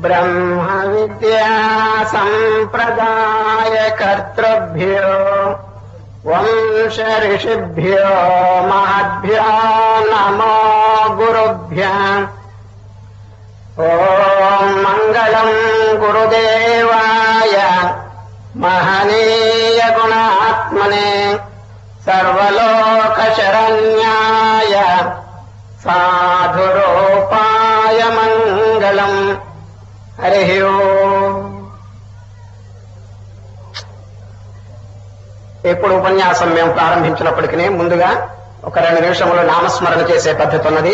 బ్రహ్మ విద్యా సంప్రదాయ కర్తృభ్యో వంశ ఋషిభ్యో మహద్భ్యో నమో గురుభ్యాం. ఓం మంగళం గురుదేవాయ మహనీయ గుణాత్మనే సర్వలోక శరణ్యాయ సాధురూపాయ మంగళం. హరి ఓం. ఎప్పుడు ఉపన్యాసం మేము ప్రారంభించినప్పటికీ ముందుగా ఒక 2 నిమిషములు నామస్మరణ చేసే పద్ధతి ఉన్నది.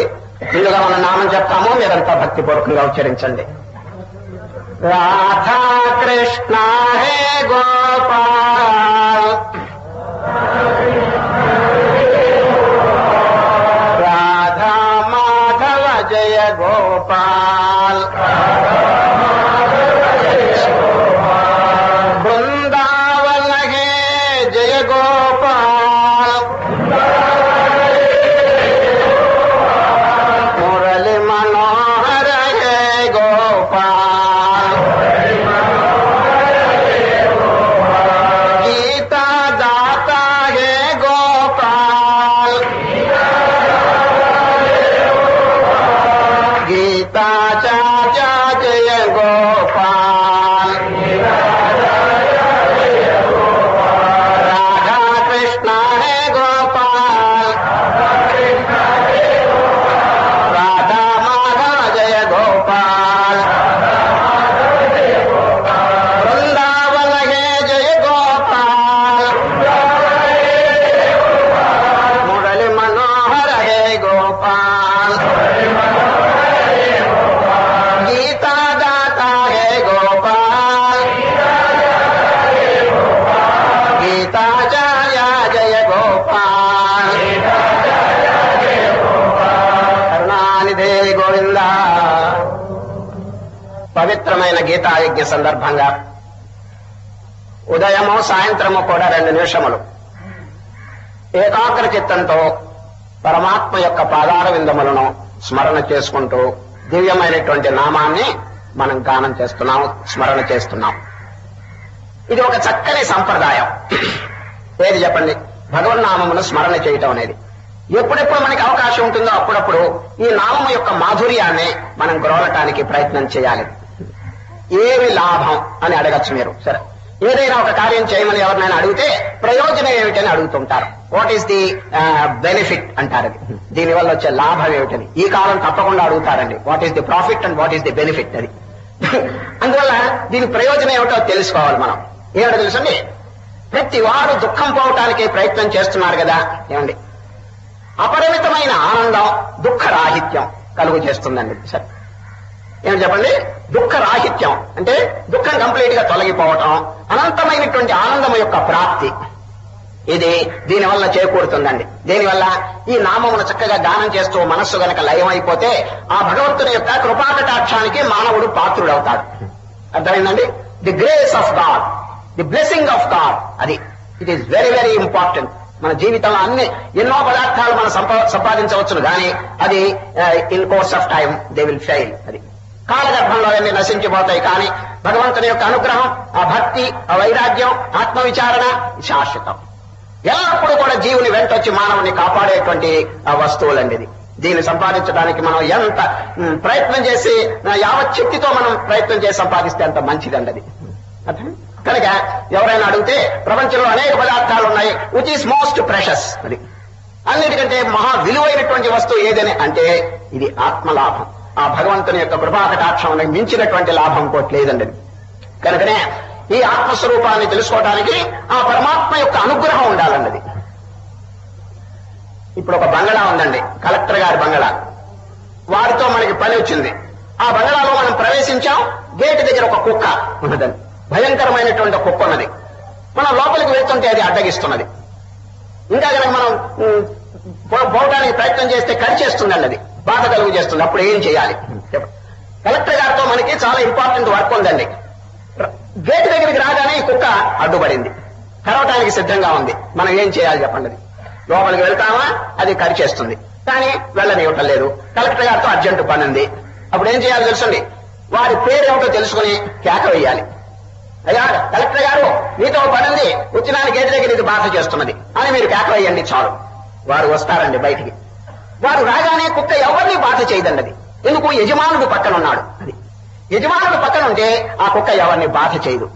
ముందుగా మనం నామం చెప్తాము, మీరంతా భక్తిపూర్వకంగా ఉచ్చరించండి. రాధా కృష్ణ హే గోపాల్, రాధా మాధవ జయ గోపాల్, బృందావన హే జయ గోపాల్, మురళి మనోహర హే గోపాల్, గీతా దాతా హే గోపాల్, గీతాచార్య జయ గోపాల్, రాధా కృష్ణ హే గోపాల్, రాధా మాధవ జయ గోపాల్, బృందావన హే జయ గోపాల్, మురళి మనోహర హే గోపాల్, గీతా దాతా హే గోపాల్, గీతాచార్య జయ గోపాల్, కరుణానిధే గోవింద. పవిత్రమైన గీతాయజ్ఞ సందర్భంగా ఉదయము సాయంత్రము కూడా 2 నిమిషములు ఏకాగ్ర చిత్తంతో పరమాత్మ యొక్క పాదార విందములను స్మరణ చేసుకుంటూ దివ్యమైనటువంటి నామాన్ని మనం గానం చేస్తున్నాం, స్మరణ చేస్తున్నాం. ఇది ఒక చక్కని సంప్రదాయం. ఏది చెప్పండి? భగవన్నామమును స్మరణ చేయటం అనేది. ఎప్పుడెప్పుడు మనకి అవకాశం ఉంటుందో అప్పుడప్పుడు ఈ నామము యొక్క మాధుర్యాన్ని మనం గ్రోలటానికి ప్రయత్నం చేయాలి. ఏమి లాభం అని అడగచ్చు మీరు. సరే, ఏదైనా ఒక కార్యం చేయమని ఎవరినైనా అడిగితే ప్రయోజనం ఏమిటని అడుగుతుంటారు. వాట్ ఈస్ ది బెనిఫిట్ అంటారు. దీనివల్ల వచ్చే లాభం ఏమిటని ఈ కాలం తప్పకుండా అడుగుతారండి. What is the profit and what is the benefit అది. అందువల్ల దీని ప్రయోజనం ఏమిటో తెలుసుకోవాలి మనం. ఏమిటో తెలుసండి, ప్రతి వారు దుఃఖం పోవటానికి ప్రయత్నం చేస్తున్నారు కదా. ఏమండి, అపరిమితమైన ఆనందం దుఃఖ రాహిత్యం కలుగు చేస్తుందండి. సరే, ఏం చెప్పండి? దుఃఖ రాహిత్యం అంటే దుఃఖం కంప్లీట్ గా తొలగిపోవటం, అనంతమైనటువంటి ఆనందం యొక్క ప్రాప్తి, ఇది దీనివల్ల చేకూరుతుందండి. దీనివల్ల ఈ నామమును చక్కగా గానం చేస్తూ మనస్సు గనక లయం అయిపోతే ఆ భగవంతుని యొక్క కృపాకటాక్షానికి మానవుడు పాత్రుడవుతాడు. అర్థమైందండి? The grace of God, the blessing of God, అది it is very very important. మన జీవితంలో ఎన్నో పదార్థాలు మనం సంపాదించవచ్చును కానీ అది in course of time they will fail. అది కాలగర్భంలో అన్ని నశించిపోతాయి. కానీ భగవంతుని యొక్క అనుగ్రహం, ఆ భక్తి, ఆ వైరాగ్యం, ఆత్మవిచారణ శాశ్వతం. ఎల్లప్పుడూ కూడా జీవుని వెంటొచ్చి మానవుని కాపాడేటువంటి ఆ వస్తువులండి. దీన్ని సంపాదించడానికి మనం ఎంత ప్రయత్నం చేసి యావత్ శక్తితో మనం ప్రయత్నం చేసి సంపాదిస్తే అంత మంచిదండి అది. అర్థం కనుక ఎవరైనా అడిగితే ప్రపంచంలో అనేక పదార్థాలు ఉన్నాయి, విచ్ ఈస్ మోస్ట్ ప్రెషస్, అది అన్నిటికంటే మహా విలువైనటువంటి వస్తువు ఏదని అంటే ఇది ఆత్మలాభం. ఆ భగవంతుని యొక్క కృపాకటాక్షం మించినటువంటి లాభం ఇంకోటి లేదండి. కనుకనే ఈ ఆత్మస్వరూపాన్ని తెలుసుకోవడానికి ఆ పరమాత్మ యొక్క అనుగ్రహం ఉండాలన్నది. ఇప్పుడు ఒక బంగళా ఉందండి, కలెక్టర్ గారి బంగళా. వారితో మనకి పని వచ్చింది. ఆ బంగళాలో మనం ప్రవేశించాం, గేటు దగ్గర ఒక కుక్క ఉన్నదండి, భయంకరమైనటువంటి కుక్క ఉన్నది. మనం లోపలికి వెళ్తుంటే అది అడ్డగిస్తున్నది. ఇంకా కనుక మనం పోవడానికి ప్రయత్నం చేస్తే కరిచేస్తుందండి, అది బాధ కలుగు చేస్తుంది. అప్పుడు ఏం చేయాలి? కలెక్టర్ గారితో మనకి చాలా ఇంపార్టెంట్ వర్క్ ఉందండి. గేట్ దగ్గరికి రాగానే ఈ కుక్క అడ్డుపడింది, కరవటానికి సిద్ధంగా ఉంది. మనం ఏం చేయాలి చెప్పండి? లోపలికి వెళ్తామా? అది కరిచేస్తుంది, కానీ వెళ్ళనివ్వటం లేదు. కలెక్టర్ గారితో అర్జెంటు పని ఉంది. అప్పుడు ఏం చేయాలి తెలుసండి? వారి పేరేమిటో తెలుసుకుని కేక వేయాలి. అయ్యా కలెక్టర్ గారు, మీతో పని ఉంది, వచ్చిన గేట్ దగ్గర ఇది బాధ చేస్తున్నది అని మీరు కేక వేయండి చాలు. వారు వస్తారండి బయటికి. వారు రాగానే కుక్క ఎవరిని బాధ చేయదండి. అది ఎందుకు? యజమానుడు పక్కన ఉన్నాడు. అది యజమానుడు పక్కన ఉంటే ఆ కుక్క ఎవరిని బాధ చేయదు.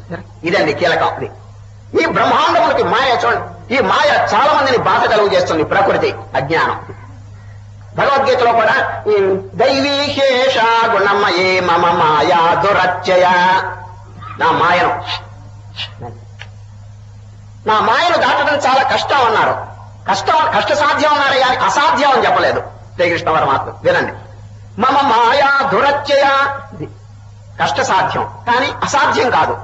ఇదండి కీలకం. అది ఈ బ్రహ్మాండములకి మాయ చూడండి. ఈ మాయ చాలా మందిని బాధ కలుగు చేస్తుంది. ప్రకృతి అజ్ఞానం. భగవద్గీతలో కూడా ఈ దైవీశేష గుణమయే మమ మాయా దురత్యయ, నా మాయను దాటడం చాలా కష్టం అన్నారు. కష్ట సాధ్యం అన్నారు కానీ అసాధ్యం అని చెప్పలేదు శ్రీకృష్ణ పరమాత్మ. వినండి, మమ మాయా దురత్యయ, కష్ట సాధ్యం కానీ అసాధ్యం కాదు.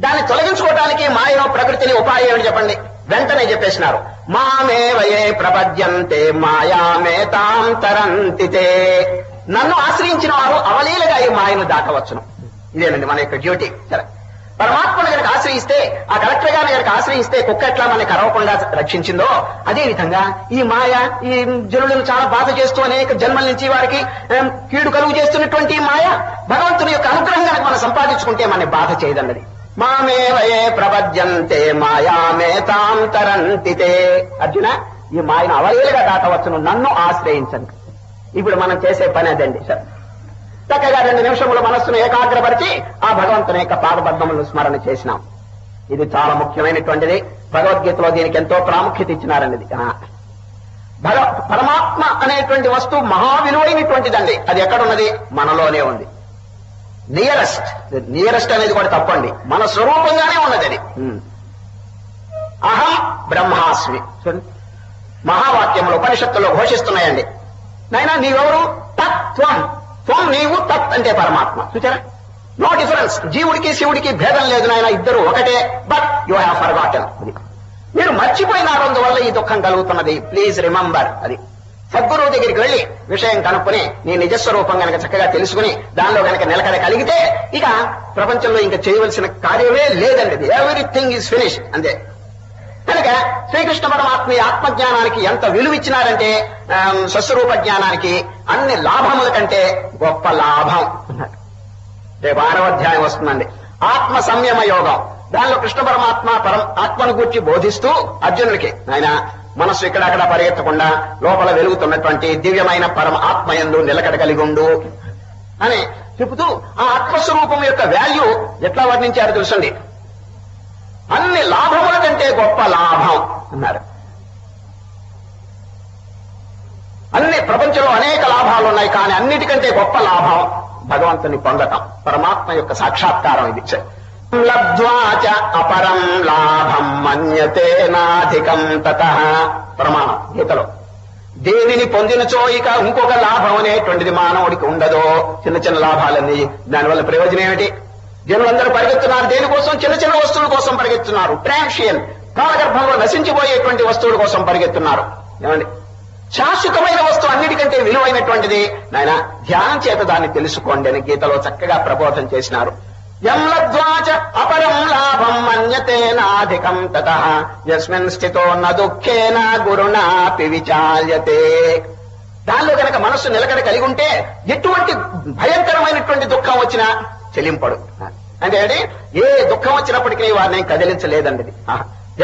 దాన్ని తొలగించుకోవడానికి మాయను ప్రకృతిని ఉపాయం ఏమిటి చెప్పండి? వెంటనే చెప్పేసినారు. మామేవయే ప్రపద్యంతే మాయామేతాం తరంతితే. నన్ను ఆశ్రయించిన వారు అవలీలగా ఈ మాయను దాటవచ్చును. ఇదేనండి మన యొక్క డ్యూటీ. సరే, పరమాత్మను కనుక ఆశ్రయిస్తే, ఆ కలెక్టర్ గారిని కనుక ఆశ్రయిస్తే కుక్క ఎట్లా మనకి కరవకుండా రక్షించిందో అదే విధంగా ఈ మాయ ఈ జనులను చాలా బాధ చేస్తూ అనేక జన్మల నుంచి వారికి కీడు కలుగు చేస్తున్నటువంటి మాయ భగవంతుని యొక్క అనుగ్రహం కనుక మనం సంపాదించుకుంటే మన బాధ చేయదన్నది. మామేవయే ప్రపద్యంతే మాయామేతాం తరంతితే. అర్జున, ఈ మాయను అవలీలగా దాటవచ్చును, నన్ను ఆశ్రయించండి. ఇప్పుడు మనం చేసే పని అదండి. సార్, చక్కగా 2 నిమిషముల మనస్సును ఏకాగ్రపరిచి ఆ భగవంతుని యొక్క పాదపద్మములను స్మరణ చేసినాం. ఇది చాలా ముఖ్యమైనటువంటిది. భగవద్గీతలో దీనికి ఎంతో ప్రాముఖ్యత ఇచ్చినారండి. పరమాత్మ అనేటువంటి వస్తువు మహా విలువైనటువంటిదండి. అది ఎక్కడున్నది? మనలోనే ఉంది. నియరెస్ట్ అనేది కూడా తప్పండి, మన స్వరూపంగానే ఉన్నది అది. అహం బ్రహ్మాస్మి మహావాక్యములు ఉపనిషత్తుల్లో ఘోషిస్తున్నాయండి. నాయనా నీవెవరు? తత్వం. త్వం నీవు, తత్ అంటే పరమాత్మ. చూచారా? No difference. జీవుడికి శివుడికి భేదం లేదు నాయన, ఇద్దరు ఒకటే. But you have forgotten. మీరు మర్చిపోయినారు, అందువల్ల ఈ దుఃఖం కలుగుతున్నది. Please remember. అది సద్గురువు దగ్గరికి వెళ్లి విషయం కనుక్కుని నీ నిజస్వరూపం గనక చక్కగా తెలుసుకుని దానిలో గనక నిలకడ కలిగితే ఇక ప్రపంచంలో ఇంకా చేయవలసిన కార్యమే లేదండి. ఎవ్రీథింగ్ ఈజ్ ఫినిష్ అంతే. కనుక శ్రీకృష్ణ పరమాత్మ ఆత్మజ్ఞానానికి ఎంత విలువిచ్చినారంటే స్వస్వరూప జ్ఞానానికి అన్ని లాభముల కంటే గొప్ప లాభం అన్నాడు. రేపు 6వ అధ్యాయం వస్తుందండి, ఆత్మ సంయమ యోగం. దానిలో కృష్ణ పరమాత్మ ఆత్మను గూర్చి బోధిస్తూ అర్జునుడికి, ఆయన మనస్సు ఇక్కడక్కడ పరిగెత్తకుండా లోపల వెలుగుతున్నటువంటి దివ్యమైన పరమ ఆత్మయందు నిలకడ కలిగి ఉండు అని చెబుతూ ఆ ఆత్మస్వరూపం యొక్క వాల్యూ ఎట్లా వర్ణించారు తెలుసండి. అన్ని లాభముల కంటే గొప్ప లాభం అన్నారు. అన్ని ప్రపంచంలో అనేక లాభాలు ఉన్నాయి, కానీ అన్నిటికంటే గొప్ప లాభం భగవంతుని పొందటం, పరమాత్మ యొక్క సాక్షాత్కారం. ఇది లబ్ధ్వాచ అపరం లాభం మన్యతే నాధికం తతః. ప్రమాణం గీతలో. దేనిని పొందినచో ఇక ఇంకొక లాభం అనేటువంటిది మానవుడికి ఉండదో. చిన్న చిన్న లాభాలన్నీ, దానివల్ల ప్రయోజనం ఏమిటి? జనులందరూ పరిగెత్తున్నారు దేనికోసం? చిన్న చిన్న వస్తువుల కోసం పరిగెత్తున్నారు. ట్రాన్షియన్, కాలగర్భంలో నశించిపోయేటువంటి వస్తువుల కోసం పరిగెత్తున్నారు. ఏమండి, శాశ్వతమైన వస్తువు అన్నిటికంటే విలువైనటువంటిది. నాయన ధ్యానం చేత దాన్ని తెలుసుకోండి అని గీతలో చక్కగా ప్రబోధం చేసినారు. యం లబ్ధ్వాచ అపరం లాభం మన్యతే నాధికం తతః యస్మిన్ స్థితో న దుఃఖేన గురుణాపి విచాల్యతే. దానిలో కనుక మనస్సు నిలకడ కలిగి ఉంటే ఎటువంటి భయంకరమైనటువంటి దుఃఖం వచ్చినా చెలింపడు. అంటే ఏ దుఃఖం వచ్చినప్పటికీ వారిని కదిలించలేదండి.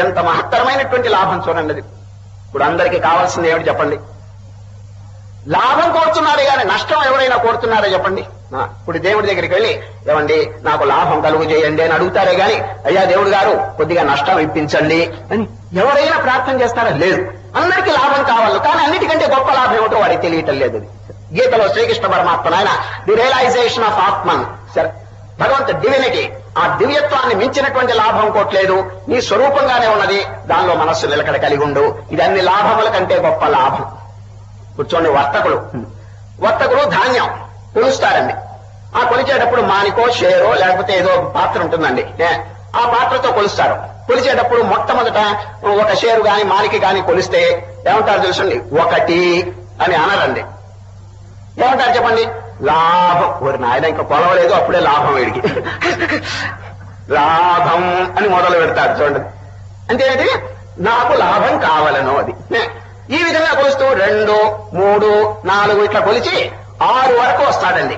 ఎంత మహత్తరమైనటువంటి లాభం చూడండి. ఇప్పుడు అందరికీ కావాల్సింది ఏమిటి చెప్పండి? లాభం కోరుతున్నారే కానీ నష్టం ఎవరైనా కోరుతున్నారా చెప్పండి? ఇప్పుడు దేవుడి దగ్గరికి వెళ్ళి ఏమండి నాకు లాభం కలుగు చేయండి అని అడుగుతారే గాని అయ్యా దేవుడు గారు కొద్దిగా నష్టం ఇప్పించండి అని ఎవరైనా ప్రార్థన చేస్తారా? లేదు. అందరికీ లాభం కావాలి, కానీ అన్నిటికంటే గొప్ప లాభం ఏమిటో వాడికి తెలియటం లేదు. గీతలో శ్రీకృష్ణ పరమాత్మ ఆయన ది రియలైజేషన్ ఆఫ్ ఆత్మన్, భగవంతు డివినిటీ, ఆ దివ్యత్వాన్ని మించినటువంటి లాభం కోట్లేదు. నీ స్వరూపంగానే ఉన్నది, దానిలో మనస్సు నిలకడ కలిగి ఉండు. ఇది అన్ని లాభముల కంటే గొప్ప లాభం. కూర్చోండి, వర్తకులు ధాన్యం కొలుస్తారండి. ఆ కొలిచేటప్పుడు మానికో షేరో లేకపోతే ఏదో పాత్ర ఉంటుందండి, ఆ పాత్రతో కొలుస్తారు. కొలిచేటప్పుడు మొట్టమొదట ఒక షేరు గాని మానికి గాని కొలిస్తే ఏమంటారు తెలుసండి? 1 అని అనరండి. ఏమంటారు చెప్పండి? లాభం. ఓరి నాయన ఇంకా కొలవలేదు, అప్పుడే లాభం వీడికి. లాభం అని మొదలు పెడతాడు చూడండి. అంటే ఏంటి? నాకు లాభం కావాలను. అది ఈ విధంగా కొలుస్తూ 2, 3, 4 ఇట్లా కొలిచి 6 వరకు వస్తాడండి.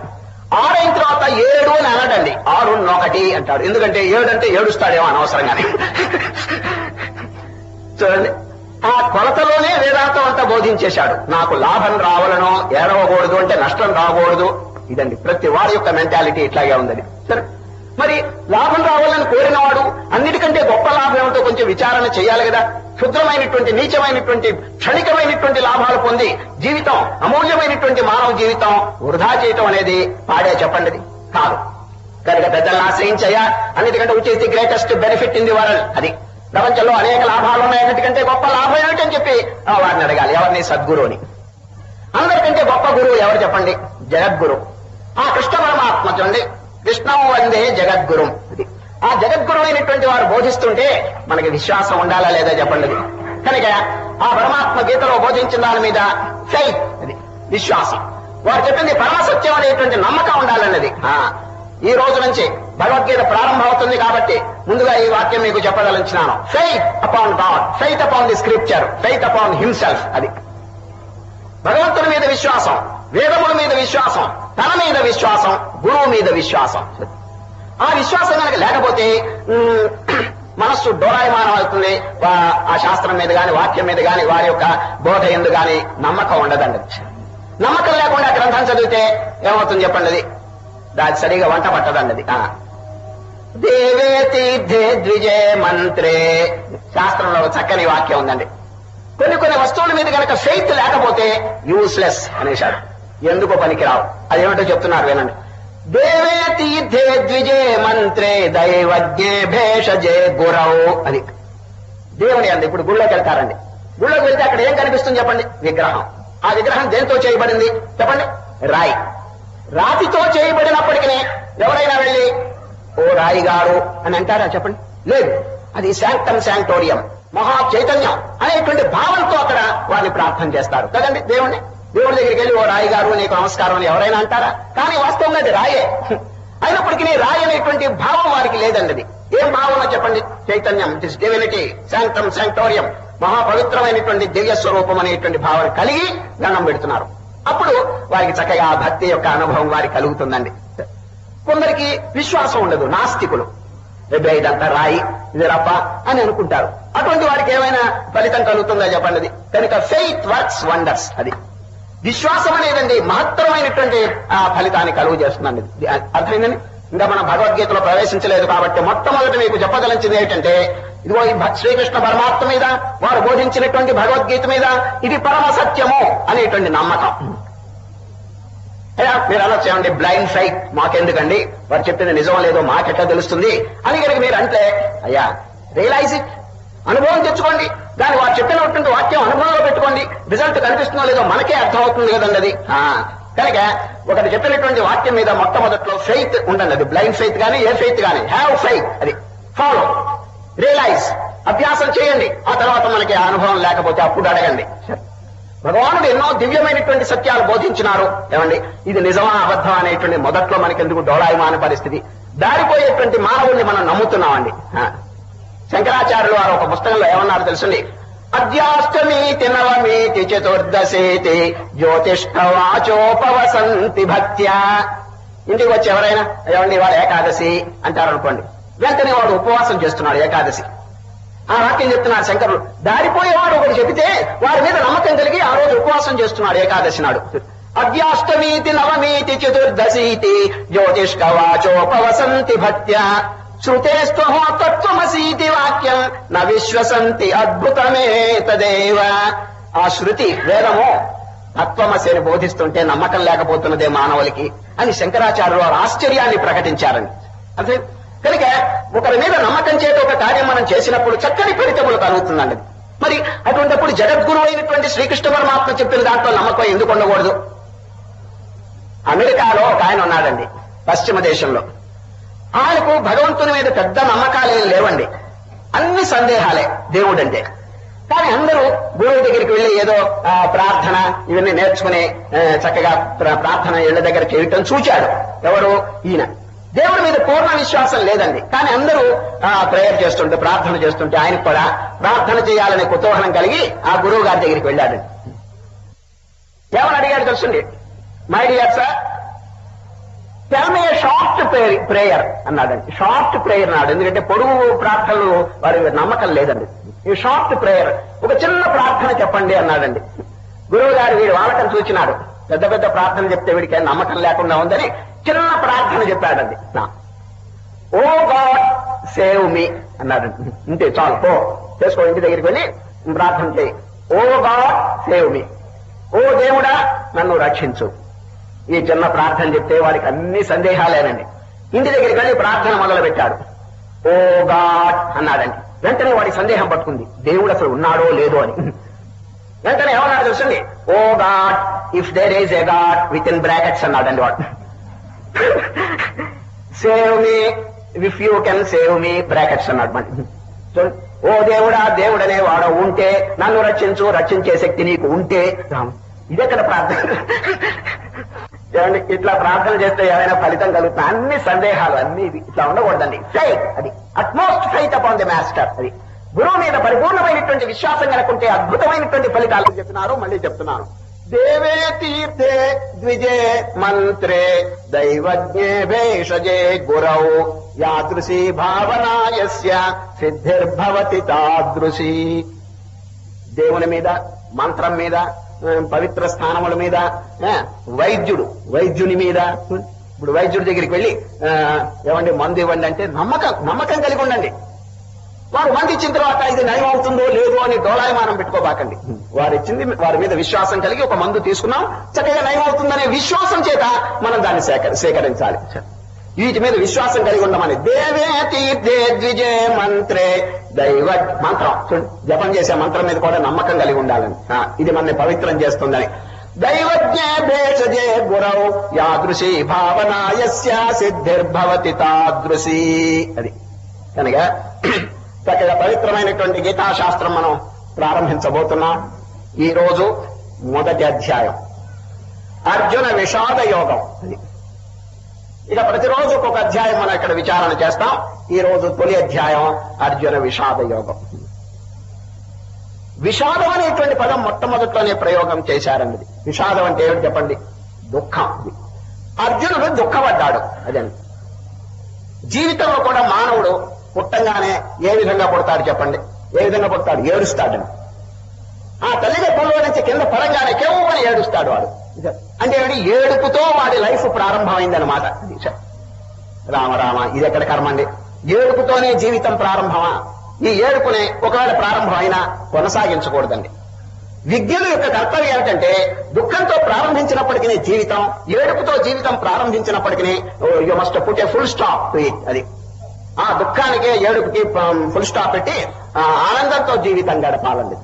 6 అయిన తర్వాత 7 అని అనడండి. 6 1 అంటాడు. ఎందుకంటే 7 అంటే ఏడుస్తాడేమో అనవసరంగానే. చూడండి, ఆ కొలతలోనే వేదాంతం అంతా బోధించేశాడు. నాకు లాభం రావాలనో, ఏడవకూడదు అంటే నష్టం రాకూడదు. ఇదండి ప్రతి వారి యొక్క మెంటాలిటీ ఇట్లాగే ఉందని. సరే, మరి లాభం రావాలని కోరినవాడు అన్నిటికంటే గొప్ప లాభం ఏమిటో కొంచెం విచారణ చేయాలి కదా. క్షుద్రమైనటువంటి, నీచమైనటువంటి, క్షణికమైనటువంటి లాభాలు పొంది జీవితం, అమూల్యమైనటువంటి మానవ జీవితం వృధా చేయటం అనేది పాడే చెప్పండి కాదు. కనుక పెద్దలను ఆశ్రయించయ్యా, అన్నిటికంటే which is the greatest benefit in the world. అది ప్రపంచంలో అనేక లాభాలు ఉన్నాయి, అన్నిటికంటే గొప్ప లాభం ఏమిటని చెప్పి వారిని అడగాలి. ఎవరిని? సద్గురువుని. అందరికంటే గొప్ప గురువు ఎవరు చెప్పండి? జగద్గురు. ఆ కృష్ణ పరమాత్మ చూడండి, కృష్ణం వందే జగద్గురు. ఆ జగద్గురువు అయినటువంటి వారు బోధిస్తుంటే మనకి విశ్వాసం ఉండాలా లేదా చెప్పండి. కనుక ఆ పరమాత్మ గీతలో బోధించిన దాని మీద ఫెయిత్, అది విశ్వాసం. వారు చెప్పింది పరమసత్యం అనేటువంటి నమ్మకం ఉండాలన్నది. ఈ రోజు నుంచి భగవద్గీత ప్రారంభం అవుతుంది కాబట్టి ముందుగా ఈ వాక్యం మీకు చెప్పదలించినాను. Faith upon God, faith upon the scripture, faith upon himself. అది భగవంతుని మీద విశ్వాసం, వేదముల మీద విశ్వాసం, తన మీద విశ్వాసం, గురువు మీద విశ్వాసం. ఆ విశ్వాసం కనుక లేకపోతే మనస్సు డోరాయమానం అవుతుంది. ఆ శాస్త్రం మీద గాని, వాక్యం మీద గాని, వారి యొక్క బోధ ఎందు గాని నమ్మకం ఉండదండి. నమ్మకం లేకుండా గ్రంథం చదివితే ఏమవుతుంది చెప్పండి. అది దాని సరిగా వంట పట్టదండి. దేవే తీర్థే ద్విజే మంత్రే, శాస్త్రంలో చక్కని వాక్యం ఉందండి. కొన్ని వస్తువుల మీద కనుక ఫెయిత్ లేకపోతే యూస్లెస్ అనేశాడు, ఎందుకు పనికిరావు. అదేమిటో చెప్తున్నారు వినండి. దేవే తీర్థే ద్విజే మంత్రే దైవజ్ఞే భేషజే గురవు. అది దేవుని అంది. ఇప్పుడు గుళ్ళోకి వెళ్తారండి. గుళ్ళోకి వెళ్తే అక్కడ ఏం కనిపిస్తుంది చెప్పండి? విగ్రహం. ఆ విగ్రహం దేంతో చేయబడింది చెప్పండి? రాయి. రాతితో చేయబడినప్పటికీ ఎవరైనా వెళ్ళి ఓ రాయి గారు అని అంటారా చెప్పండి? లేదు. అది శాంక్టమ్ శాంక్టోరియం, మహా చైతన్యం అనేటువంటి భావంతో అక్కడ వారిని ప్రార్థన చేస్తారు కదండి. దేవుడి దగ్గరికి వెళ్ళి ఓ రాయి గారు నీకు నమస్కారం అని ఎవరైనా అంటారా? కానీ వాస్తవంగా అది రాయే. అయినప్పటికీ రాయి అనేటువంటి భావం వారికి లేదండి. అది ఏం భావమో చెప్పండి? చైతన్యం, it is divinity, sanctum sanctorum, మహాపవిత్రమైనటువంటి దివ్య స్వరూపం అనేటువంటి భావన కలిగి దండం పెడుతున్నారు. అప్పుడు వారికి చక్కగా భక్తి యొక్క అనుభవం వారికి కలుగుతుందండి. కొందరికి విశ్వాసం ఉండదు, నాస్తికులు. ఇదంతా రాయి, ఇది రప్ప అని అనుకుంటారు. అటువంటి వారికి ఏమైనా ఫలితం కలుగుతుందా చెప్పండి? కనుక ఫెయిత్ వర్క్స్ వండర్స్. అది విశ్వాసం అనేదండి మహత్తరమైనటువంటి ఫలితాన్ని కలుగు చేస్తుందండి. అర్థమైందండి. ఇంకా మనం భగవద్గీతలో ప్రవేశించలేదు కాబట్టి మొట్టమొదటి మీకు చెప్పదలించింది ఏంటంటే, ఇదిగో ఈ శ్రీకృష్ణ పరమాత్మ మీద వారు బోధించినటువంటి భగవద్గీత మీద ఇది పరమ సత్యము అనేటువంటి నమ్మకం. అయ్యా మీరు అలా చేయండి, బ్లైండ్ ఫైట్ మాకెందుకండి, వారు చెప్పింది నిజం లేదో మాకెట్లా తెలుస్తుంది అని కనుక మీరు అంటే, అయ్యా రియలైజ్ ఇట్, అనుభవం తెచ్చుకోండి. దాన్ని వారు చెప్పినటువంటి వాక్యం అనుభవంలో పెట్టుకోండి. రిజల్ట్ కనిపిస్తుందో లేదో మనకే అర్థం అవుతుంది కదండి. అది కనుక ఒకటి చెప్పినటువంటి వాక్యం మీద మొట్టమొదట్లో ఫెయిత్ ఉండండి. అది బ్లైండ్ ఫెయిత్ కానీ ఏ ఫెయిత్ కానీ, హ్యావ్ ఫెయిత్. అది ఫాలో, రియలైజ్, అభ్యాసం చేయండి. ఆ తర్వాత మనకి ఆ అనుభవం లేకపోతే అప్పుడు అడగండి. భగవానుడు ఎన్నో దివ్యమైనటువంటి సత్యాలు బోధించినారు. ఏమండి ఇది నిజమా అబద్ధం అనేటువంటి మొదట్లో మనకెందుకు డోలాయమాన పరిస్థితి. దారిపోయేటువంటి మానవుల్ని మనం నమ్ముతున్నామండి. శంకరాచార్యులు వారు ఒక పుస్తకంలో ఏమన్నారు తెలుసండి? అద్యాష్టమీతి నవమీతి చతుర్దశేతి జ్యోతిష్ఠవాచోపవసంతి భక్త్యా. ఇంటికి వచ్చి ఎవరైనా ఏమండి వాడు ఏకాదశి అంటారనుకోండి, వెంటనే వాడు ఉపవాసం చేస్తున్నాడు ఏకాదశి. ఆ వాక్యం చెప్తున్నారు శంకరులు. దారిపోయేవాడు ఒకటి చెబితే వారి మీద నమ్మకం కలిగి ఆ రోజు ఉపవాసం చేస్తున్నాడు ఏకాదశి నాడు. అద్యాష్టమీతి నవమీతి చతుర్దశీతి జ్యోతిష్ఠవాచోపవసంతి భక్త్యా శృతేస్త్వహో తత్వమసీతి వాక్యం న విశ్వసంతి అద్భుతమే తదేవ. ఆ శృతి వేదము తత్వమసి అని బోధిస్తుంటే నమ్మకం లేకపోతున్నదే మానవులకి అని శంకరాచార్యులు వారు ఆశ్చర్యాన్ని ప్రకటించారని. అదే కనుక ఒకరి మీద నమ్మకం చేత ఒక కార్యం మనం చేసినప్పుడు చక్కని ఫలితములు కలుగుతుందండి. మరి అటువంటిప్పుడు జగద్గురువు అయినటువంటి శ్రీకృష్ణ పరమాత్మ చెప్పిన దాంట్లో నమ్మకం ఎందుకు ఉండకూడదు? అమెరికాలో ఒక ఆయన ఉన్నాడండి, పశ్చిమ దేశంలో. ఆయనకు భగవంతుని మీద పెద్ద నమ్మకాలేం లేవండి, అన్ని సందేహాలే దేవుడంటే. కానీ అందరూ గురువు దగ్గరికి వెళ్లి ఏదో ప్రార్థన ఇవన్నీ నేర్చుకుని చక్కగా ప్రార్థన ఇళ్ల దగ్గర చేయటం చూచాడు. ఎవరు? ఈయన. దేవుడి మీద పూర్ణ విశ్వాసం లేదండి. కానీ అందరూ ప్రేయర్ చేస్తుంటే, ప్రార్థన చేస్తుంటే ఆయనకు కూడా ప్రార్థన చేయాలనే కుతూహలం కలిగి ఆ గురువు గారి దగ్గరికి వెళ్ళాడండి. ఏమని అడిగాడు తెలుసండి? My dear sir, tell me A short prayer అన్నాడండి. షార్ట్ ప్రేయర్ అన్నాడు. ఎందుకంటే పొడుగు ప్రార్థనలు వారి నమ్మకం లేదండి. ఈ షార్ట్ ప్రేయర్, ఒక చిన్న ప్రార్థన చెప్పండి అన్నాడండి. గురువు గారు వీడు వాడకం చూచినాడు. పెద్ద పెద్ద ప్రార్థన చెప్తే వీడికి నమ్మకం లేకుండా ఉందని చిన్న ప్రార్థన చెప్పాడండి. ఓ గాడ్ సేవ్ మీ అన్నాడండి. ఇంతే చాలు, పో చేసుకో, ఇంటి దగ్గరికి వెళ్ళి ప్రార్థన చేయి. ఓ గాడ్ సేవ్ మీ, ఓ దేవుడా నన్ను రక్షించు. ఈ చిన్న ప్రార్థన చెప్తే వాడికి అన్ని సందేహాలేనండి. ఇంటి దగ్గరికి వెళ్ళి ప్రార్థన మొదలు పెట్టాడు. ఓ గాడ్ అన్నాడండి. వెంటనే వాడి సందేహం పట్టుకుంది, దేవుడు అసలు ఉన్నాడో లేదో అని. వెంటనే ఏమన్నాడు తెలుసండి? O God if there is a God within brackets అన్నాడండి వాడు. Save me if you can save me brackets అన్నాడు. మరి ఓ దేవుడా, దేవుడనే వాడు ఉంటే నన్ను రక్షించు, రక్షించే శక్తి నీకు ఉంటే. ఇదే కదా ప్రార్థన. ఇట్లా ప్రార్థన చేస్తే ఏమైనా ఫలితం కలుగుతుంది? అన్ని సందేహాలు అన్ని ఇట్లా ఉండకూడదండి. ఫెయిత్, అది utmost faith upon the master. అది గురువు మీద పరిపూర్ణమైనటువంటి విశ్వాసం కనుకుంటే అద్భుతమైనటువంటి ఫలితాలు చెప్తున్నారు. మళ్ళీ చెప్తున్నాను. దేవే తీర్థే ద్విజే మంత్రే దైవజ్ఞే భేషజే గురౌ యాదృశీ భావనాయస్య సిద్ధిర్భవతి తాదృశీ. దేవుని మీద, మంత్రం మీద, పవిత్ర స్థానముల మీద, వైద్యుని మీద. ఇప్పుడు వైద్యుడి దగ్గరికి వెళ్ళి ఏమండి మందు ఇవ్వండి అంటే నమ్మకం కలిగి ఉండండి. వారు మందు ఇచ్చిన తర్వాత ఇది నయం అవుతుందో లేదో అని డోలాయమానం పెట్టుకోబాకండి. వారు ఇచ్చింది, వారి మీద విశ్వాసం కలిగి ఒక మందు తీసుకున్నాం, చక్కగా నయం అవుతుందనే విశ్వాసం చేత మనం దాన్ని సేకరించాలి. వీటి మీద విశ్వాసం కలిగి ఉండమని. దేవే తీర్థే ద్విజే మంత్రే, దైవ మంత్రం జపం చేసే మంత్రం మీద కూడా నమ్మకం కలిగి ఉండాలని. ఇది మనని పవిత్రం చేస్తుందని. దైవజ్ఞే భేషజే గురౌ యాదృశీ భావనాయస్య సిద్ధిర్భవతి తాదృశీ. అది కనుక చక్కగా పవిత్రమైనటువంటి గీతాశాస్త్రం మనం ప్రారంభించబోతున్నాం. ఈ రోజు మొదటి అధ్యాయం అర్జున విషాద యోగం. ఇక ప్రతిరోజు ఒక్కొక్క అధ్యాయం మనం ఇక్కడ విచారణ చేస్తాం. ఈ రోజు తొలి అధ్యాయం అర్జున విషాద యోగం. విషాదం అనేటువంటి పదం మొట్టమొదట్లోనే ప్రయోగం చేశారండి. విషాదం అంటే ఏమిటి చెప్పండి? దుఃఖం. అర్జునుడు దుఃఖపడ్డాడు. అదండి. జీవితంలో కూడా మానవుడు పుట్టంగానే ఏ విధంగా పుడతాడు చెప్పండి? ఏ విధంగా పుడతాడు? ఏడుస్తాడని. ఆ తల్లి గర్భంలో నుంచి కింద పడంగానే కేవలం ఏడుస్తాడు వాడు. అంటే ఏడుపుతో వాడి లైఫ్ ప్రారంభమైందనమాట. రామ రామ, ఇది ఎక్కడ కర్మండి? ఏడుపుతోనే జీవితం ప్రారంభమా? ఈ ఏడుపునే ఒకవేళ ప్రారంభం అయినా కొనసాగించకూడదండి. విజ్ఞుల యొక్క కర్తవ్యం ఏమిటంటే దుఃఖంతో ప్రారంభించినప్పటికీ జీవితం, ఏడుపుతో జీవితం ప్రారంభించినప్పటికీ you must put a full stop to it. అది ఆ దుఃఖానికి, ఏడుపుకి ఫుల్ స్టాప్ పెట్టి ఆనందంతో జీవితం గడపాలండి.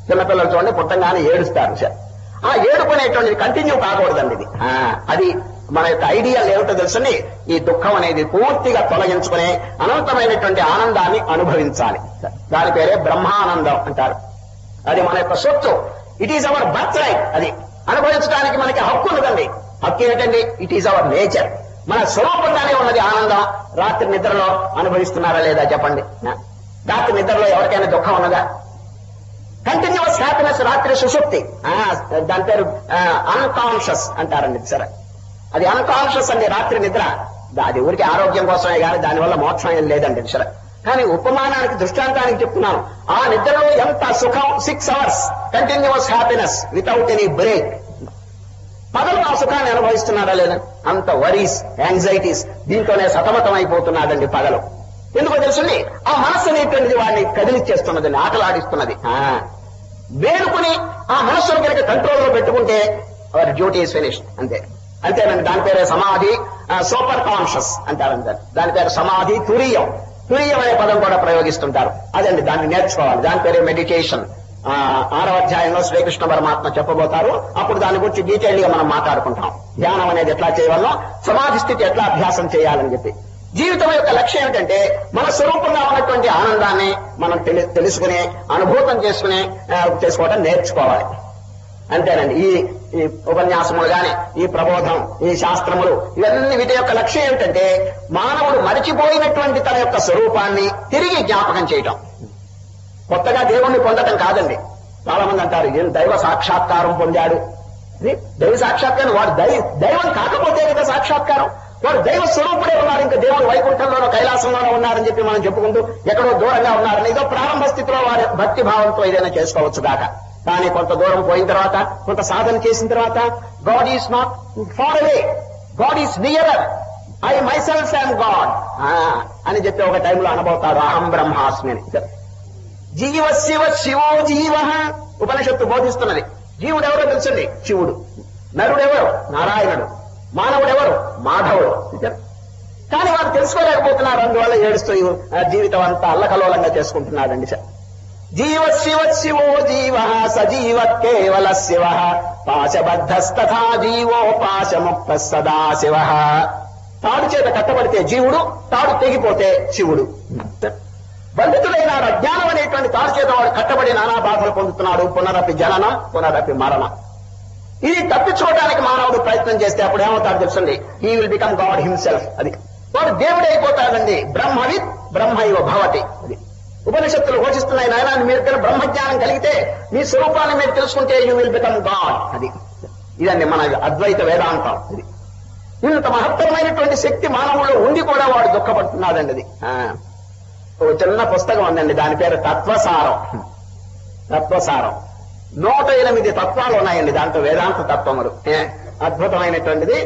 చిన్నపిల్లలు చూడండి, పుట్టంగానే ఏడుస్తారు. ఆ ఏడుపు అనేటువంటిది కంటిన్యూ కాకూడదండి. ఇది అది మన యొక్క ఐడియా ఏమిటో తెలుసండి? ఈ దుఃఖం అనేది పూర్తిగా తొలగించుకునే అనంతమైనటువంటి ఆనందాన్ని అనుభవించాలి. దాని పేరే బ్రహ్మానందం అంటారు. అది మన యొక్క సొత్తు. It is our birth right. అది అనుభవించడానికి మనకి హక్కు ఉన్నదండి. హక్కు ఏంటండి? It is our nature. మన స్వరూపంగానే ఉన్నది ఆనందం. రాత్రి నిద్రలో అనుభవిస్తున్నారా లేదా చెప్పండి? రాత్రి నిద్రలో ఎవరికైనా దుఃఖం ఉన్నదా? కంటిన్యూస్ హ్యాపీనెస్ రాత్రి సుషుప్తి. దాని పేరు అన్కాన్షియస్ అంటారండి. సరే, అది అన్కాన్షియస్ అండి రాత్రి నిద్ర. అది ఊరికి ఆరోగ్యం కోసమే కానీ దానివల్ల మోక్షం ఏం లేదండి. సరే, కానీ ఉపమానానికి, దృష్టాంతానికి చెప్తున్నాను. ఆ నిద్రలో ఎంత సుఖం! 6 hours continuous happiness without any break. పగలు ఆ సుఖాన్ని అనుభవిస్తున్నారా లేదా? అంత వరీస్, యాంగ్జైటీస్ దీంతోనే సతమతం అయిపోతున్నాడండి పగలు. ఎందుకో తెలుసుండి? ఆ మనస్సు అనేటువంటిది వాడిని కదిలిచ్చేస్తున్నదండి, ఆటలాడిస్తున్నది. వేడుకుని ఆ మనస్సును కనుక కంట్రోల్లో పెట్టుకుంటే అవర్ డ్యూటీ ఈస్ ఫినిష్డ్. అంతేనండి. దాని పేరే సమాధి, సూపర్ కాన్షియస్ అంటారంటారు. దాని పేరు సమాధి. తురియం అనే పదం కూడా ప్రయోగిస్తుంటారు. అదండి, దాన్ని నేర్చుకోవాలి. దాని పేరే మెడిటేషన్. 6వ అధ్యాయంలో శ్రీకృష్ణ పరమాత్మ చెప్పబోతారు. అప్పుడు దాని గురించి డీటెయిల్ గా మనం మాట్లాడుకుంటాం. ధ్యానం అనేది ఎట్లా చేయవల్లో, సమాధి స్థితి ఎట్లా అభ్యాసం చేయాలని చెప్పి. జీవితం యొక్క లక్ష్యం ఏమిటంటే మన స్వరూపంగా ఉన్నటువంటి ఆనందాన్ని మనం తెలుసుకుని అనుభూతం చేసుకోవడం నేర్చుకోవాలి. అంతేనండి. ఈ ఉపన్యాసములు గాని, ఈ ప్రబోధం, ఈ శాస్త్రములు, ఇవన్నీ వీటి యొక్క లక్ష్యం ఏమిటంటే మానవుడు మరిచిపోయినటువంటి తన యొక్క స్వరూపాన్ని తిరిగి జ్ఞాపకం చేయటం. కొత్తగా దేవుణ్ణి పొందటం కాదండి. చాలా మంది అంటారు ఏం దైవ సాక్షాత్కారం పొందాడు. దైవ సాక్షాత్కారం వాడు దైవం కాకపోతే కదా సాక్షాత్కారం. వాడు దైవ స్వరూపుడే ఉన్నారు. ఇంకా దేవుడు వైకుంఠంలోనో కైలాసంలోనో ఉన్నారని చెప్పి మనం చెప్పుకుంటూ ఎక్కడో దూరంగా ఉన్నారని ఏదో ప్రారంభ స్థితిలో వారి భక్తి భావంతో ఏదైనా చేసుకోవచ్చు గాక. కానీ కొంత దూరం పోయిన తర్వాత, కొంత సాధన చేసిన తర్వాత God is not far away, God is nearer, I myself am God అని చెప్పి ఒక టైంలో అనబోతాడు. అహం బ్రహ్మాస్మి అని. జీవ శివ శివో జీవ ఉపనిషత్తు బోధిస్తున్నది. జీవుడు ఎవరో తెలుసండి, శివుడు. నరుడెవరు, నారాయణుడు. మానవుడెవరు, మాధవుడు. కానీ వారు తెలుసుకోలేకపోతున్నారు. అందువల్ల ఏడుస్తూ జీవితం అంతా అల్లకలోలంగా చేసుకుంటున్నాడండి. జీవ శివ శివో జీవ సజీవ కేవల శివ పాశబద్ధస్తథా జీవో పాశముక్త సదా శివ. తాడు చేత కట్టబడితే జీవుడు, తాడు తెగిపోతే శివుడు. బంధితుడైన అజ్ఞానం అనేటువంటి తాడు చేత వాడు కట్టబడి నానా బాధలు పొందుతున్నాడు. పునరపి జననం, పునరపి మరణం. ఇది తప్పించుకోవడానికి మానవుడు ప్రయత్నం చేస్తే అప్పుడు ఏమవుతాడు తెలుసండి, he will become God himself. అది వాడు దేవుడు అయిపోతాడండి. బ్రహ్మవిత్ బ్రహ్మైవ భవతి. అది ఉపనిషత్తులు ఘోషిస్తున్నాయి. నాయన మీరు బ్రహ్మజ్ఞానం కలిగితే, మీ స్వరూపాన్ని మీరు తెలుసుకుంటే యూ విల్ బికమ్ గాడ్. అది ఇదండి మన అద్వైత వేదాంతం. ఇది ఇంత మహత్తరమైనటువంటి శక్తి మానవుల్లో ఉండి కూడా వాడు దుఃఖపడుతున్నాడండి. అది ఒక చిన్న పుస్తకం ఉందండి, దాని పేరు తత్వసారం. తత్వసారం 108 తత్వాలు ఉన్నాయండి దాంట్లో, వేదాంత తత్వములు. అద్భుతమైనటువంటిది,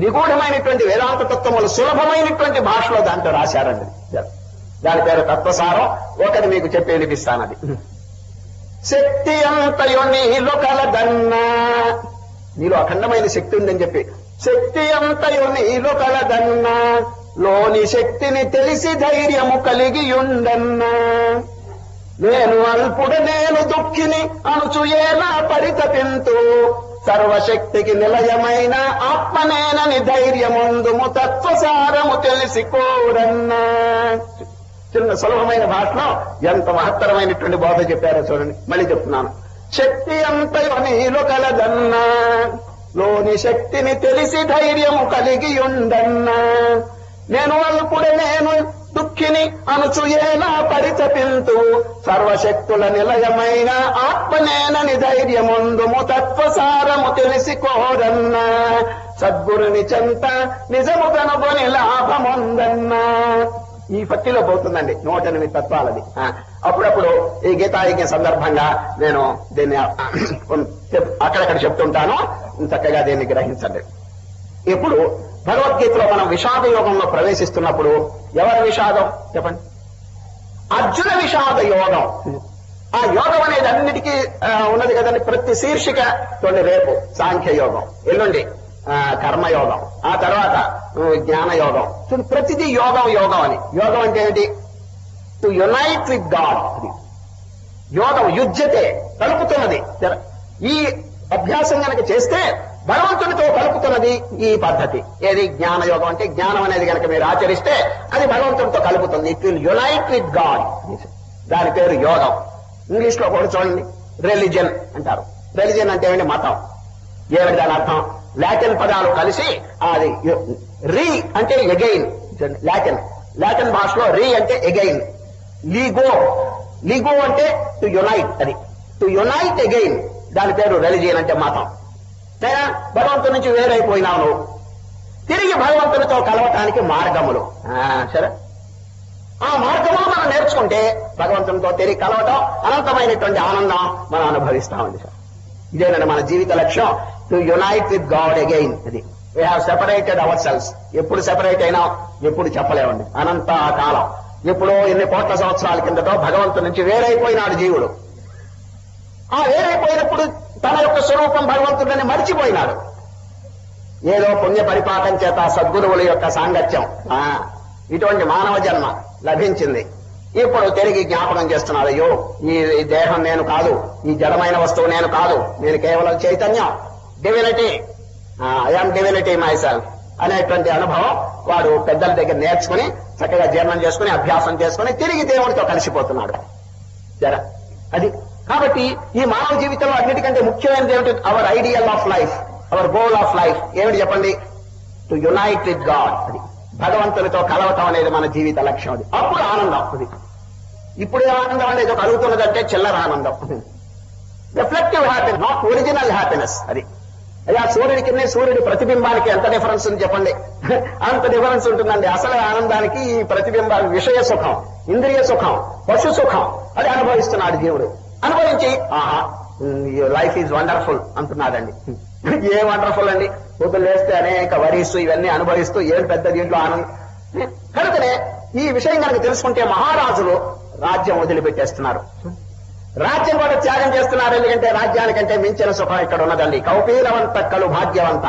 నిగూఢమైనటువంటి వేదాంత తత్వములు సులభమైనటువంటి భాషలో దాంట్లో రాశారండి. దాని పేరు తత్వసారం. ఒకటి మీకు చెప్పి వినిపిస్తానది. శక్తి అంతయు నీలో కలదన్నా, నీలో అఖండమైన శక్తి ఉందని చెప్పి, శక్తి అంతయు నీలో కలదన్నా, లోని శక్తిని తెలిసి ధైర్యము కలిగియుండన్నా, నేను అల్పుడ నేను దుఃఖిని అనుచుయేలా పరితపింతు, సర్వశక్తికి నిలయమైన ఆత్మనేనని ధైర్యముందుము తత్వసారము తెలిసికోరన్నా. చిన్న సులభమైన భాషలో ఎంత మహత్తరమైనటువంటి బోధ చెప్పారో చూడండి. మళ్ళీ చెప్తున్నాను. శక్తి అంతయు నీలో కలదన్నా, లోని శక్తిని తెలిసి ధైర్యము కలిగియుండన్నా, నేను అల్పుడ నేను దుఃఖిని అనుచుయేలా పరితపింతు, సర్వశక్తుల నిలయమైన ఆత్మనేనని ధైర్యముందుము తత్వసారము తెలిసికోరన్నా, సద్గురుని చెంత నిజము కనుగొని లాభముందన్నా. ఈ పట్టిలో పోతుందండి 108 తత్వాలది. అప్పుడప్పుడు ఈ గీతాయజ్ఞ సందర్భంగా నేను దీన్ని అక్కడక్కడ చెప్తుంటాను. చక్కగా దీన్ని గ్రహించండి. ఇప్పుడు భగవద్గీతలో మనం విషాద యోగంలో ప్రవేశిస్తున్నప్పుడు, ఎవరి విషాదం చెప్పండి? అర్జున విషాద యోగం. ఆ యోగం అనేది అన్నిటికీ ఉన్నది కదండి. ప్రతి శీర్షిక చూడండి. రేపు సాంఖ్య యోగం, ఎల్లుండి కర్మయోగం, ఆ తర్వాత జ్ఞానయోగం. చూడండి, ప్రతిదీ యోగం యోగం అని. యోగం అంటే ఏమిటి? To unite with God. యోగం యుజ్యతే, కలుపుతున్నది. ఈ అభ్యాసం కనుక చేస్తే భగవంతునితో కలుపుతున్నది ఈ పద్ధతి. ఏది? జ్ఞానయోగం. అంటే జ్ఞానం అనేది కనుక మీరు ఆచరిస్తే అది భగవంతునితో కలుపుతుంది. It will unite with God. దాని పేరు యోగం. ఇంగ్లీష్ లో కూడా చూడండి, రిలిజన్ అంటారు. రిలిజన్ అంటే ఏమిటి? మతం. ఏమిటి దాని అర్థం? లాటిన్ పదాలు కలిసి అది రీ అంటే ఎగైన్. లాటిన్ భాషలో రీ అంటే ఎగైన్. లీగో అంటే టు యునైట్. అది టు యునైట్ ఎగైన్. దాని పేరు రిలిజియన్ అంటే మతం. భగవంతుడి నుంచి వేరైపోయినావు నువ్వు, తిరిగి భగవంతునితో కలవటానికి మార్గములు. సరే, ఆ మార్గములు మనం నేర్చుకుంటే భగవంతునితో తిరిగి కలవటం, అనంతమైనటువంటి ఆనందం మనం అనుభవిస్తామండి. సార్, ఇదేనండి మన జీవిత లక్ష్యం, to unite with God again. అది we have separated ourselves. ఎప్పుడు సెపరేట్ అయినా ఎప్పుడు చెప్పలేమండి. అనంత కాలం, ఎప్పుడో ఎన్ని కోట్ల సంవత్సరాల కిందతో భగవంతుడి నుంచి వేరైపోయినాడు జీవుడు. ఆ వేరైపోయినప్పుడు తన యొక్క స్వరూపం భగవంతుడిని మరిచిపోయినాడు. ఏదో పుణ్య పరిపాకం చేత సద్గురువుల యొక్క సాంగత్యం, ఇటువంటి మానవ జన్మ లభించింది. ఇప్పుడు తిరిగి జ్ఞాపకం చేస్తున్నాడు, అయ్యో ఈ దేహం నేను కాదు, ఈ జడమైన వస్తువు నేను కాదు, నేను కేవలం చైతన్యం, divinity. I am divinity my self. అనేటువంటి అనుభవం వాడు పెద్దల దగ్గర నేర్చుకుని చక్కగా జీర్ణం చేసుకుని అభ్యాసం చేసుకుని తిరిగి దేవుడితో కలిసిపోతున్నాడు. జరా అది కాబట్టి ఈ మానవ జీవితంలో అన్నిటికంటే ముఖ్యమైనది ఏమిటి? Our ideal of life, our goal of life ఏమిటి చెప్పండి? To unite with God. అది భగవంతునితో కలవటం అనేది మన జీవిత లక్ష్యం. అది అప్పుడు ఆనందం. అది ఇప్పుడు ఆనందం అనేది కలుగుతున్నదంటే చిల్లర ఆనందం, reflective happiness, not original happiness. అది అయ్యా సూర్యుడికి సూర్యుడి ప్రతిబింబానికి ఎంత డిఫరెన్స్ ఉంది చెప్పండి? అంత డిఫరెన్స్ ఉంటుందండి. అసలు ఆనందానికి ఈ ప్రతిబింబాలు విషయ సుఖం, ఇంద్రియ సుఖం, పశు సుఖం అది అనుభవిస్తున్నాడు జీవుడు. అనుభవించి ఆహా లైఫ్ ఈజ్ వండర్ఫుల్ అంటున్నాడండి. ఏ వండర్ఫుల్ అండి? పొద్దులు వేస్తే అనేక వరీసు ఇవన్నీ అనుభవిస్తూ ఏం పెద్ద దీంట్లో ఆనందం. కనుకనే ఈ విషయం కనుక తెలుసుకుంటే మహారాజులు రాజ్యం వదిలిపెట్టేస్తున్నారు, రాజ్యం కూడా త్యాగం చేస్తున్నారు. ఎందుకంటే రాజ్యానికంటే మించిన సుఖం ఇక్కడ ఉన్నదండి. కౌపీలవంత కలు భాగ్యవంత.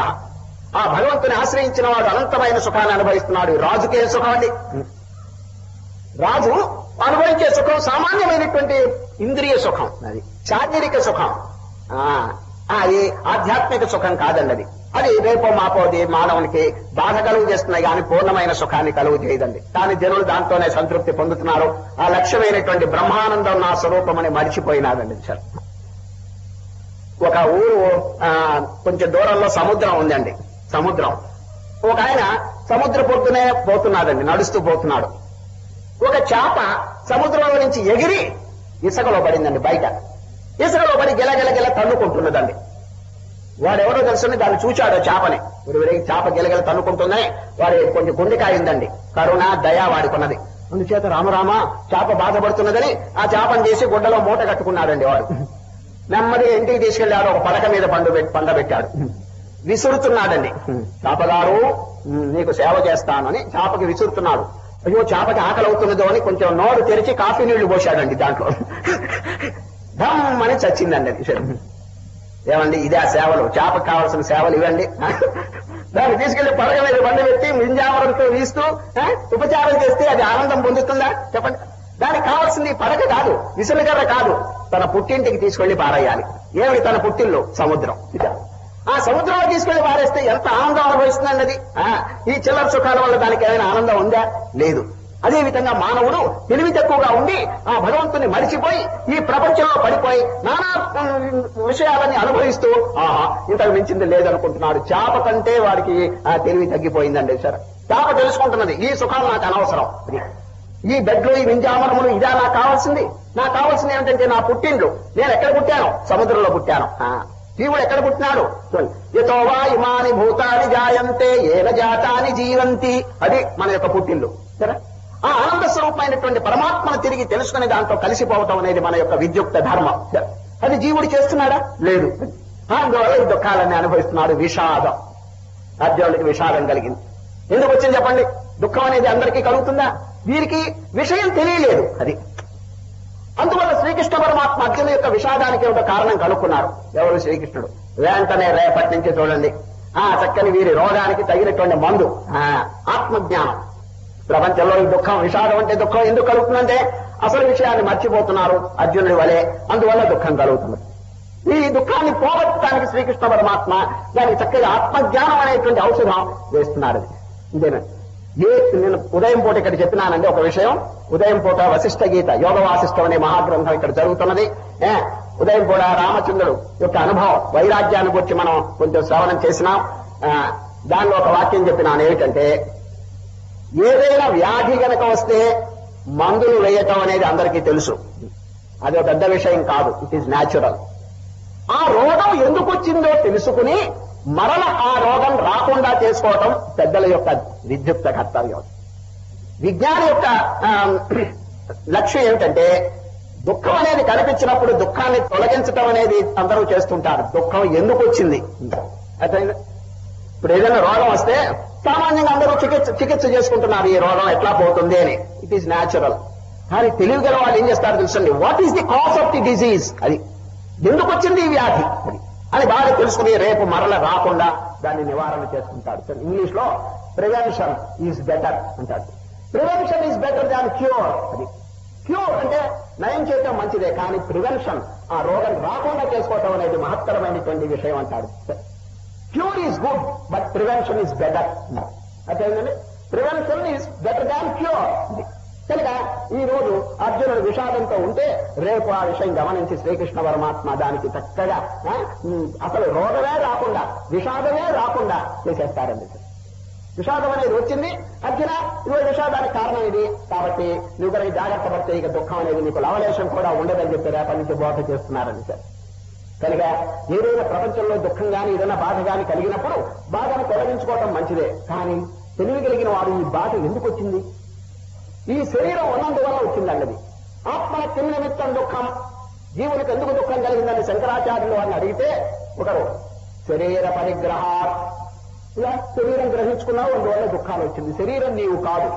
ఆ భగవంతుని ఆశ్రయించిన వాడు అనంతమైన సుఖాన్ని అనుభవిస్తున్నాడు. రాజుకే సుఖం అండి. రాజు అనుభవించే సుఖం సామాన్యమైనటువంటి ఇంద్రియ సుఖం, అది శారీరక సుఖం, అది ఆధ్యాత్మిక సుఖం కాదండి. అది రేపో మాపోది మానవునికి బాధ కలుగు చేస్తున్నాయి కానీ పూర్ణమైన సుఖాన్ని కలుగు చేయదండి. కానీ జనులు దాంతోనే సంతృప్తి పొందుతున్నారు. ఆ లక్ష్యమైనటువంటి బ్రహ్మానందం నా స్వరూపమని మరిచిపోయినాదండి. సార్ ఒక ఊరు కొంచెం దూరంలో సముద్రం ఉందండి. సముద్రం ఒక ఆయన సముద్ర పొద్దునే పోతున్నాడండి, నడుస్తూ పోతున్నాడు. ఒక చేప సముద్రంలో నుంచి ఎగిరి ఇసుకలో పడిందండి. బయట ఇసుకలో పడి గిలగిల తన్నుకుంటున్నదండి. వాడెవరో తెలుసుని దాన్ని చూచాడు చేపని. చేప గిలగిల తన్నుకుంటుందని వాడి కొంచెం గుండెకాయ ఉందండి, కరుణ దయ వాడుకున్నది. అందుచేత రామరామ చేప బాధపడుతున్నదని ఆ చేపను చేసి గుడ్డలో మూట కట్టుకున్నాడండి. వాడు నెమ్మదిగా ఇంటికి తీసుకెళ్లాడు. ఒక పడక మీద పండబెట్టాడు. విసురుతున్నాడండి. చేపగారు నీకు సేవ చేస్తానని చేపకి విసురుతున్నాడు. అయ్యో చేపకి ఆకలి అవుతున్నదో అని కొంచెం నోరు తెరిచి కాఫీ నీళ్లు పోశాడండి దాంట్లో. ధమ్మని చచ్చిందండి అది. ఏమండి ఇదే ఆ సేవలు, చేపకు కావాల్సిన సేవలు ఇవ్వండి. దాన్ని తీసుకెళ్లి పడగ మీద బండి పెట్టి మింజావరంతో వీస్తూ ఉపచారం చేస్తే అది ఆనందం పొందుతుందా చెప్పండి? దానికి కావాల్సింది పడగ కాదు, విసులుగర్ర కాదు, తన పుట్టింటికి తీసుకెళ్లి పారేయాలి. ఏమిటి తన పుట్టిల్లు? సముద్రం. ఆ సముద్రంలో తీసుకెళ్లి పారేస్తే ఎంత ఆనందం అనుభవిస్తుందండి అది. ఈ చిల్లర సుఖాల వల్ల దానికి ఏమైనా ఆనందం ఉందా? లేదు. అదేవిధంగా మానవుడు తెలివి తక్కువగా ఉండి ఆ భగవంతుని మరిచిపోయి ఈ ప్రపంచంలో పడిపోయి నానా విషయాలని అనుభవిస్తూ ఇంతకు మించింది లేదనుకుంటున్నాడు. చేప కంటే వాడికి తెలివి తగ్గిపోయిందండి. సరే చేప తెలుసుకుంటున్నది ఈ సుఖాలు నాకు అనవసరం, ఈ బెడ్లు ఈ వింజామరములు ఇదా నాకు కావాల్సింది. నాకు కావాల్సింది ఏమిటంటే నా పుట్టిండ్లు. నేను ఎక్కడ పుట్టాను? సముద్రంలో పుట్టాను. జీవుడు ఎక్కడ పుట్టినాడు? యతో వా ఇమాని భూతాని జాయంతే ఏన జాతాని జీవంతి. అది మన యొక్క పుట్టిల్లు. సరే ఆ ఆనంద స్వరూపమైనటువంటి పరమాత్మను తిరిగి తెలుసుకుని దాంతో కలిసిపోవటం అనేది మన యొక్క విద్యుక్త ధర్మం. అది జీవుడు చేస్తున్నాడా? లేదు. అందువల్ల ఈ దుఃఖాలన్నీ అనుభవిస్తున్నాడు. విషాదం, అర్జునుడికి విషాదం కలిగింది. ఎందుకు వచ్చింది చెప్పండి? దుఃఖం అనేది అందరికీ కలుగుతుందా? వీరికి విషయం తెలియలేదు. అది అందువల్ల శ్రీకృష్ణ పరమాత్మ అర్జును యొక్క విషాదానికి ఒక కారణం కనుక్కున్నారు. ఎవరు? శ్రీకృష్ణుడు. వెంటనే రేపటి నుంచి చూడండి చక్కని వీరి రోగానికి తగినటువంటి మందు ఆత్మజ్ఞానం. ప్రపంచంలో ఈ దుఃఖం, విషాదం అంటే దుఃఖం ఎందుకు కలుగుతుందంటే అసలు విషయాన్ని మర్చిపోతున్నారు అర్జునుడి వలె, అందువల్ల దుఃఖం కలుగుతుంది. ఈ దుఃఖాన్ని పోగొట్టడానికి శ్రీకృష్ణ పరమాత్మ దానికి చక్కగా ఆత్మజ్ఞానం అనేటువంటి ఔషధం వేస్తున్నారు. ఇదేనా నేను ఉదయం పూట ఇక్కడ చెప్పినానండి ఒక విషయం. ఉదయం పూట వశిష్ఠ గీత యోగ వాసిష్టం అనే మహాగ్రంథం ఇక్కడ జరుగుతున్నది. ఉదయం పూట రామచంద్రుడు యొక్క అనుభవం వైరాగ్యాన్ని గురించి మనం కొంచెం శ్రవణం చేసినాం. దానిలో ఒక వాక్యం చెప్పినాను ఏమిటంటే, ఏదైనా వ్యాధి గనక వస్తే మందులు వేయటం అనేది అందరికీ తెలుసు. అది ఒక పెద్ద విషయం కాదు, ఇట్ ఈజ్ న్యాచురల్. ఆ రోగం ఎందుకు వచ్చిందో తెలుసుకుని మరల ఆ రోగం రాకుండా చేసుకోవటం పెద్దల యొక్క విద్యుక్త కర్తవ్యం. విజ్ఞానం యొక్క లక్ష్యం ఏమిటంటే దుఃఖం అనేది కనిపించినప్పుడు దుఃఖాన్ని తొలగించటం అనేది అందరూ చేస్తుంటారు. దుఃఖం ఎందుకు వచ్చింది అయితే ఇప్పుడు ఏదైనా రోగం వస్తే సామాన్యంగా అందరూ చికిత్స చేసుకుంటున్నారు, ఈ రోగం ఎట్లా పోతుంది అని. It is natural. కానీ తెలివిగల వాళ్ళు ఏం చేస్తారు తెలుసండి, what is the cause of the disease, అది ఎందుకు వచ్చింది ఈ వ్యాధి అని బాగా తెలుసుకుని రేపు మరల రాకుండా దాన్ని నివారణ చేసుకుంటాడు. ఇంగ్లీష్ లో ప్రివెన్షన్ ఈజ్ బెటర్ అంటాడు. Prevention is better than cure. అది క్యూర్ అంటే నయం చేయటం మంచిదే, కానీ ప్రివెన్షన్ ఆ రోగం రాకుండా చేసుకోవటం అనేది మహత్తరమైనటువంటి విషయం అంటాడు. Cure is good but prevention is better. అదేంటండి, prevention is better than cure. కనుక ఈ రోజు అర్జునుడు విషాదంతో ఉంటే రేపు ఆ విషయం గమనించి శ్రీకృష్ణ పరమాత్మ దానికి చక్కగా అసలు రోగమే రాకుండా విషాదమే రాకుండా చేసేస్తారండి. విషాదం అనేది వచ్చింది అర్జున, ఇదో విషాదానికి కారణం ఇది, కాబట్టి నువ్వు కనుక జాగ్రత్త పడితే ఇక దుఃఖం అనేది నీకు లవలేశం కూడా ఉండదని చెప్పి రేపటి నుంచి బోధ చేస్తున్నారని సార్. కనుక ఏదైనా ప్రపంచంలో దుఃఖం గాని ఏదైనా బాధ గాని కలిగినప్పుడు బాధను తొలగించుకోవడం మంచిదే. కానీ తెలివి కలిగిన వాడు ఈ బాధ ఎందుకు వచ్చింది, ఈ శరీరం ఉన్నందువల్ల వచ్చిందండి. ఆత్మ కిం నిమిత్తం దుఃఖం, జీవునికి ఎందుకు దుఃఖం కలిగిందని శంకరాచార్యులు వారిని అడిగితే ఒకరు శరీర పరిగ్రహాత్, ఇలా శరీరం గ్రహించుకున్నావు అందువల్ల దుఃఖాలు వచ్చింది, శరీరం నీవు కాదు,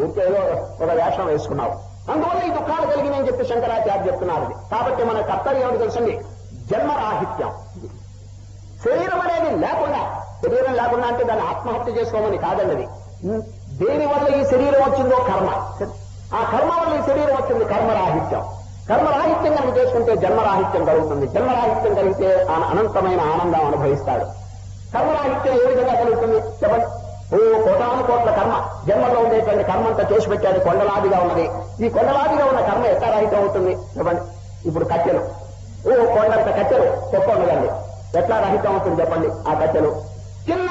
ఊరికేదో ఒక వేషం వేసుకున్నావు అందువల్ల ఈ దుఃఖాలు కలిగినాయని చెప్పి శంకరాచార్య చెప్తున్నారు. కాబట్టి మన కర్తవ్యం ఏమిటి తెలుసండి, జన్మరాహిత్యం. శరీరం అనేది లేకుండా, శరీరం లేకుండా అంటే దాన్ని ఆత్మహత్య చేసుకోమని కాదండి. దేని వల్ల ఈ శరీరం వచ్చిందో కర్మ, ఆ కర్మ వల్ల ఈ శరీరం వచ్చింది కర్మరాహిత్యం. కర్మరాహిత్యం కనుక చేసుకుంటే జన్మరాహిత్యం కలుగుతుంది. జన్మరాహిత్యం కలిగితే అనంతమైన ఆనందం అనుభవిస్తాడు. కర్మరాహిత్యం ఏ విధంగా కలుగుతుంది చెప్పండి. కోటాను కోట్ల కర్మ జన్మలో ఉండేటువంటి కర్మ అంతా చేసి పెట్టాడు, కొండలాదిగా ఉన్నది. ఈ కొండలాదిగా ఉన్న కర్మ ఎట్లా రాహిత్యం అవుతుంది చెప్పండి. ఇప్పుడు కట్టెలు, కొండంత కట్టెలు చెప్ప ఉండదండి, ఎట్లా రహితం అవుతుంది చెప్పండి. ఆ కట్టెలు చిన్న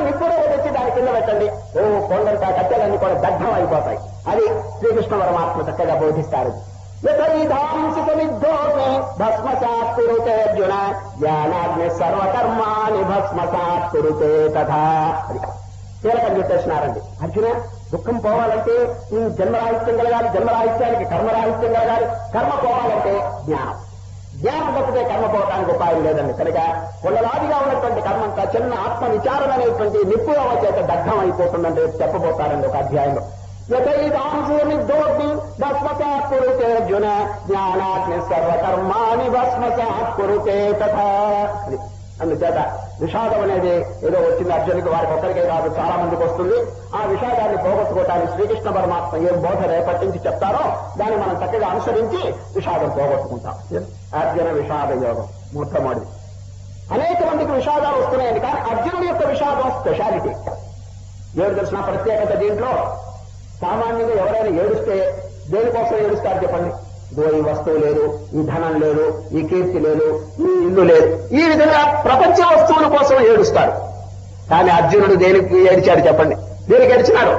నిప్పురవ తెచ్చి దాని కింద పెట్టండి, కొండంత కట్టెలన్నీ కూడా దగ్ధం అయిపోతాయి. అది శ్రీకృష్ణ పరమాత్మ చక్కగా బోధిస్తారు. భస్మసాత్ కురుతే అర్జున జ్ఞానాగ్ని సర్వకర్మాణి భస్మసాత్ కురుతే తథా. కీలకం చెప్పేసినారండి. అర్జున, దుఃఖం పోవాలంటే జన్మరాహిత్యం కలగాలి, జన్మరాహిత్యానికి కర్మరాహిత్యం కలగాలి, కర్మ పోవాలంటే జ్ఞానం తప్పితే కర్మ పోవటానికి ఉపాయం లేదండి. కనుక కొండలాదిగా ఉన్నటువంటి కర్మంతా చిన్న ఆత్మ విచారణ అనేటువంటి నిప్పురవ చేత దగ్ధం అయిపోతుందంటే చెప్పబోతారండి ఒక అధ్యాయంలో. భస్మసాత్ కురుతే అర్జున జ్ఞానాగ్ని సర్వకర్మాణి భస్మసాత్ కురుతే తథా. అందుచేత విషాదం అనేది ఏదో వచ్చింది అర్జునుడికి, వారికి ఒక్కరికే కాదు చాలా మందికి వస్తుంది. ఆ విషాదాన్ని పోగొట్టుకోవటానికి శ్రీకృష్ణ పరమాత్మ ఏం బోధ రేపటి నుంచి చెప్తారో దాన్ని మనం చక్కగా అనుసరించి విషాదం పోగొట్టుకుంటాం. అర్జున విషాద యోగం మొట్టమొదటి. అనేక మందికి విషాదాలు వస్తున్నాయండి, కానీ అర్జునుడి యొక్క విషాదం స్పెషాలిటీ. ఏడు తెలిసిన ప్రత్యేకత దీంట్లో. సామాన్యంగా ఎవరైనా ఏడుస్తే దేనికోసం ఏడుస్తారు చెప్పండి. ఈ వస్తువు లేదు, ఈ ధనం లేదు, ఈ కీర్తి లేదు, ఈ ఇల్లు లేదు, ఈ విధంగా ప్రపంచ వస్తువుల కోసం ఏడుస్తారు. కానీ అర్జునుడు దేనికి ఏడిచాడు చెప్పండి, దేనికి ఏడిచినాడు?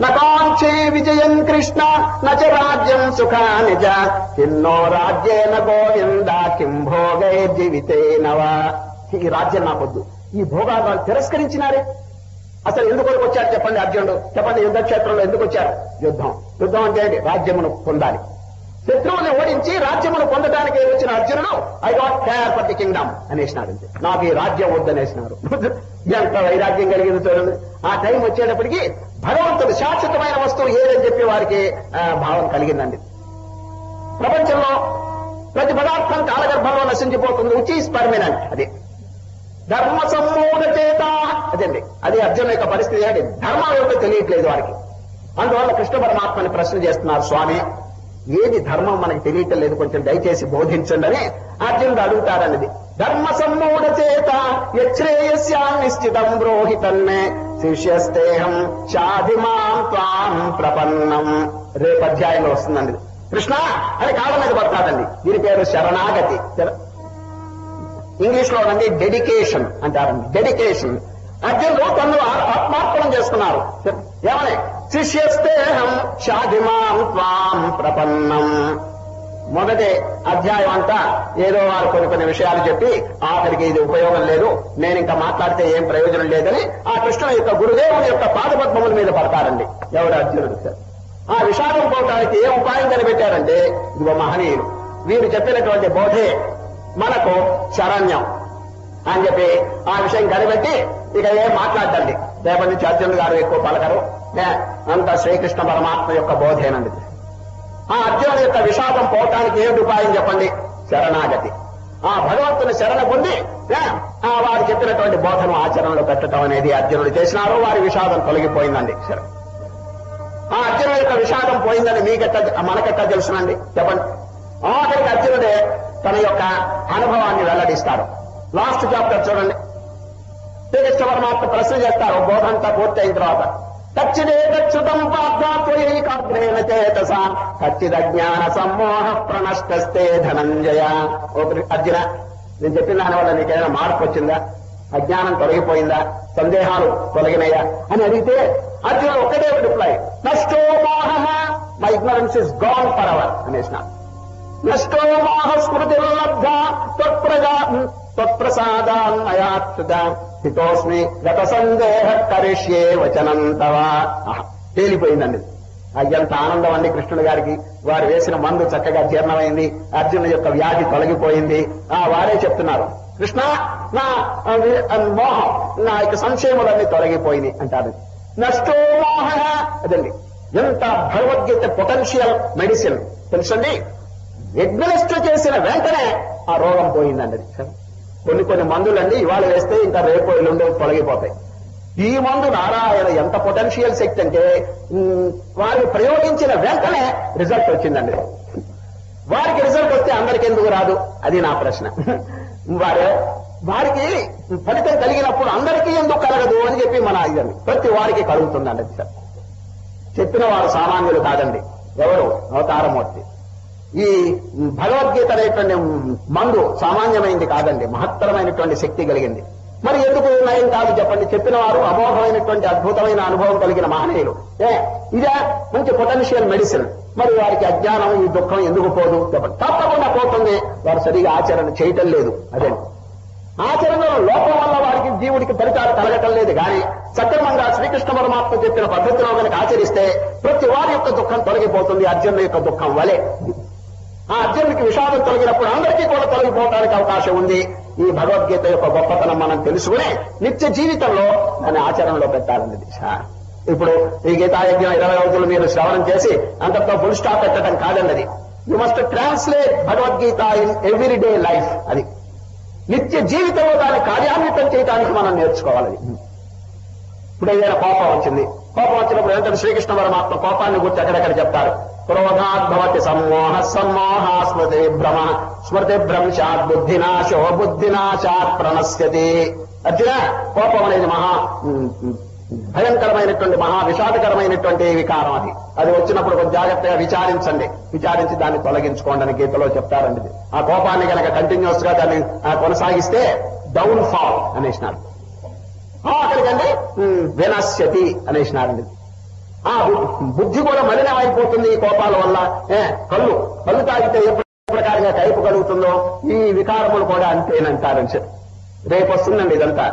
నకాంక్షే విజయం కృష్ణ నచ రాజ్యం సుఖాని చ కిన్నో రాజ్యేన గోవింద కిం భోగై జీవితేనవా. ఈ రాజ్యం నాకొద్దు, ఈ భోగాలు తిరస్కరించినారే. అసలు ఎందుకు వచ్చారు చెప్పండి అర్జునుడు? చెప్పండి, యుద్ధక్షేత్రంలో ఎందుకు వచ్చారు? యుద్ధం అంటే ఏంటి? రాజ్యమును పొందాలి. శత్రువుని ఓడించి రాజ్యమును పొందడానికి వచ్చిన అర్జునుడు I got care for the kingdom అనేసినాడు. నాకు ఈ రాజ్యం వద్దనేసినారు. ఎంత వైరాగ్యం కలిగింది చూడండి. ఆ టైం వచ్చేటప్పటికి భగవంతుడు శాశ్వతమైన వస్తువు ఏదని చెప్పి వారికి భావం కలిగిందండి. ప్రపంచంలో ప్రతి పదార్థం కాలగర్భంలో నశించిపోతుంది, విచ్ ఈజ్ పర్మనెంట్. అది ధర్మ సమ్మూఢ చేత. అదండి, అది అర్జును యొక్క పరిస్థితి. ఏంటి ధర్మం ఏమిటో తెలియట్లేదు వారికి. అందువల్ల కృష్ణ పరమాత్మని ప్రశ్న చేస్తున్నారు, స్వామి ఏది ధర్మం మనకి తెలియటం లేదు, కొంచెం దయచేసి బోధించండి అని అర్జునుడు అడుగుతారన్నది. ధర్మ సమ్మూఢ చేత యశ్రేయస్యాం నిశ్చితం బ్రోహితన్మే శిష్యస్తేహం షాధిమాం త్వాం ప్రపన్నం. రేపు అధ్యాయంలో వస్తుందండి. కృష్ణ అని కాళ్ళ మీద పడతాడండి. దీని పేరు శరణాగతి. ఇంగ్లీష్ లో అండి డెడికేషన్ అంటారండి. డెడికేషన్. అర్జునుడు తను ఆత్మార్పణం చేసుకున్నారు. ఏమని? శిష్యస్తేహం షాధిమాం త్వాం ప్రపన్నం. మొదటి అధ్యాయం అంతా ఏదో వారు కొన్ని విషయాలు చెప్పి ఆఖరికి ఇది ఉపయోగం లేదు, నేను ఇంకా మాట్లాడితే ఏం ప్రయోజనం లేదని ఆ కృష్ణుని యొక్క గురుదేవుని యొక్క పాదపద్మముల మీద పడతారండి ఎవరు? అర్జునుడు. ఆ విషాదం పోవటానికి ఏ ఉపాయం కనిపెట్టారంటే ఇదిగో మహనీయులు వీరు చెప్పినటువంటి బోధే మనకు శరణ్యం అని చెప్పి ఆ విషయం కనిపెట్టి ఇక ఏం మాట్లాడండి. రేపటి నుంచి అర్జునుడు గారు ఎక్కువ పలకరు, అంత శ్రీకృష్ణ పరమాత్మ యొక్క బోధేనండి. ఆ అర్జునుడి యొక్క విషాదం పోవటానికి ఏమిటి ఉపాయం చెప్పండి? శరణాగతి. ఆ భగవంతుని శరణ పొంది వారు చెప్పినటువంటి బోధను ఆచరణలో పెట్టడం అనేది అర్జునుడు చేసినారు. వారి విషాదం తొలగిపోయిందండి. ఆ అర్జునుడి యొక్క విషాదం పోయిందని మనకెట్టా తెలుసునండి చెప్పండి. ఆఖరికి అర్జునుడే తన యొక్క అనుభవాన్ని వెల్లడిస్తాడు. లాస్ట్ చాప్టర్ చూడండి. శ్రీకృష్ణ పరమాత్మ ప్రశ్న చేస్తారు బోధంతా పూర్తి అయిన తర్వాత. కచ్చిదేతచ్యుతం పార్థాత్వైకాగ్రేణ చేతస కచ్చిదజ్ఞాన సమ్మోహ ప్రణష్టస్తే ధనంజయ. ఓ అర్జున, నేను చెప్పిన దాని వల్ల నీకేమైనా మార్పు వచ్చిందా? అజ్ఞానం తొలగిపోయిందా? సందేహాలు తొలగినాయా అని అడిగితే అర్జునుడు ఒక్కటే రిప్లై, నష్టో మోహ, my ignorance is gone forever అనేసిన. నష్టో మోహ స్మృతిర్లబ్ధ త్వత్ప్రసాదాన్మయాత్సుత హితోస్మి గత సందేహ కరిష్యే వచనం తవ. తేలిపోయిందండి. ఎంత ఆనందం అండి కృష్ణుడు గారికి. వారు వేసిన మందు చక్కగా జీర్ణమైంది, అర్జునుడి యొక్క వ్యాధి తొలగిపోయింది. వారే చెప్తున్నారు, కృష్ణ నా మోహం, నా యొక్క సంశయములన్నీ తొలగిపోయింది అంటారు. నష్టో మోహ. అదండి ఎంత భగవద్గీత పొటెన్షియల్ మెడిసిన్ తెలుసండి. యజ్ఞనిష్ట చేసిన వెంటనే ఆ రోగం పోయిందండి. కొన్ని మందులండి ఇవాళ వేస్తే ఇంకా రేపు ఎల్లుండి తొలగిపోతాయి. ఈ మందు నారాయణ ఎంత పొటెన్షియల్ శక్తి అంటే వారిని ప్రయోగించిన వెంటనే రిజల్ట్ వచ్చిందండి. వారికి రిజల్ట్ వస్తే అందరికి ఎందుకు రాదు? అది నా ప్రశ్న. వారికి ఫలితం కలిగినప్పుడు అందరికీ ఎందుకు కలగదు అని చెప్పి మన ఇదండి ప్రతి వారికి కలుగుతుందండి. సార్ చెప్పిన వారు సామాన్యులు కాదండి. ఎవరు? అవతారమూర్తి. ఈ భగవద్గీత అనేటువంటి మందు సామాన్యమైంది కాదండి, మహత్తరమైనటువంటి శక్తి కలిగింది. మరి ఎందుకు నయం కాదు చెప్పండి? చెప్పిన వారు అమోఘమైనటువంటి అద్భుతమైన అనుభవం కలిగిన మహనీయులు. ఇదే మంచి పొటెన్షియల్ మెడిసిన్. మరి వారికి అజ్ఞానం, ఈ దుఃఖం ఎందుకు పోదు చెప్పండి? తప్పకుండా పోతుంది. వారు సరిగా ఆచరణ చేయటం లేదు. అదే ఆచరణలో లోపం వల్ల వారికి జీవుడికి ఫలితాలు కలగటం లేదు. కానీ సక్రమంగా శ్రీకృష్ణ పరమాత్మ చెప్పిన పద్ధతిలో కనుక ఆచరిస్తే ప్రతి వారి యొక్క దుఃఖం తొలగిపోతుంది, అర్జునుడి యొక్క దుఃఖం వలె. ఆ అర్జునుడికి విషాదం తొలగినప్పుడు అందరికీ కూడా తొలగిపోవడానికి అవకాశం ఉంది. ఈ భగవద్గీత యొక్క గొప్పతనం మనం తెలుసుకుని నిత్య జీవితంలో దాన్ని ఆచరణలో పెట్టాలండి. ఇప్పుడు ఈ గీతాయజ్ఞం 20 రోజులు మీరు శ్రవణం చేసి అంతటితో ఫుల్ స్టాప్ పెట్టడం కాదండి. అది you must translate Bhagavad Gita in everyday life. అది నిత్య జీవితంలో దాన్ని కార్యాన్వితం చేయడానికి మనం నేర్చుకోవాలి. ఇప్పుడు ఏదైనా కోపం వచ్చినప్పుడు ఏంటంటే శ్రీకృష్ణ పరమాత్మ కోపాన్ని గురించి ఎక్కడెక్కడ చెప్తారు. క్రోధాద్భవతి సమ్మోహ సమ్మోహ స్మృతి భ్రమ స్మృతి భ్రంశాత్ బుద్ధినాశో బుద్ధినాశాత్ ప్రణశ్యతి. అర్జున, కోపం అనేది భయంకరమైనటువంటి మహా విషాదకరమైనటువంటి వికారం. అది వచ్చినప్పుడు కొంచెం జాగ్రత్తగా విచారించి దాన్ని తొలగించుకోండి అని గీతలో చెప్తారండి. ఆ కోపాన్ని కనుక కంటిన్యూస్ గా దాన్ని కొనసాగిస్తే డౌన్ ఫాల్ అనేసినారు. అక్కడికండి వినశ్యతి అనేసినారండి. ఆ బుద్ధి కూడా మలినమైపోతుంది ఈ కోపాల వల్ల. కళ్ళు తాగితే ఏ ప్రకారంగా కైపు కలుగుతుందో ఈ వికారములు కూడా అంతేనంటారని రేపు వస్తుందండి ఇదంతా.